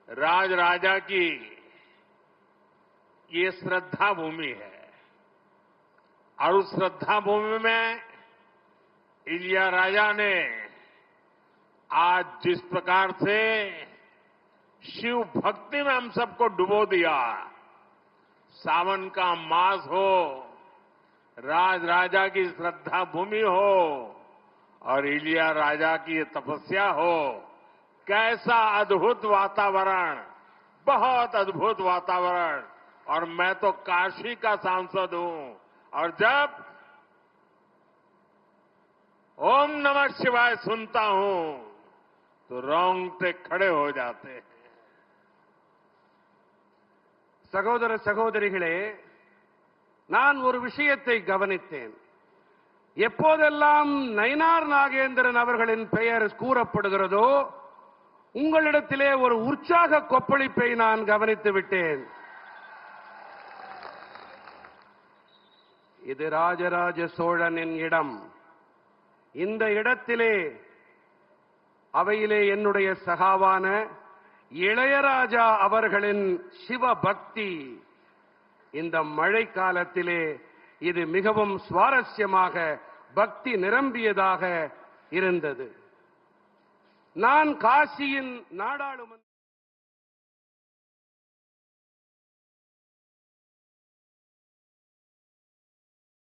राजराजा की ये श्रद्धा भूमि है और उस श्रद्धा भूमि में इलिया राजा ने आज जिस प्रकार से शिव भक्ति में हम सबको डुबो दिया, सावन का मास हो, राजा की श्रद्धा भूमि हो और इलिया राजा की तपस्या हो, कैसा अद्भुत वातावरण, बहुत अद्भुत वातावरण। और मैं तो काशी का सांसद हूं और जब ओम नमः शिवाय सुनता हूं तो रोंगटे खड़े हो जाते हैं। சகோதர சகோதரிகளே, நான் ஒரு விஷயத்தை கவனித்தேன். எப்போதெல்லாம் நயினார் நாகேந்திரன் அவர்களின் பெயர் கூறப்படுகிறதோ உங்களிடத்திலே ஒரு உற்சாக கொப்பளிப்பை நான் கவனித்து விட்டேன். இது ராஜராஜ சோழனின் இடம். இந்த இடத்திலே அவையிலே என்னுடைய சகாவான இளையராஜா அவர்களின் சிவபக்தி இந்த மழை காலத்திலே இது மிகவும் சுவாரஸ்யமாக பக்தி நிரம்பியதாக இருந்தது. நான் காசியின் நாடாளுமன்ற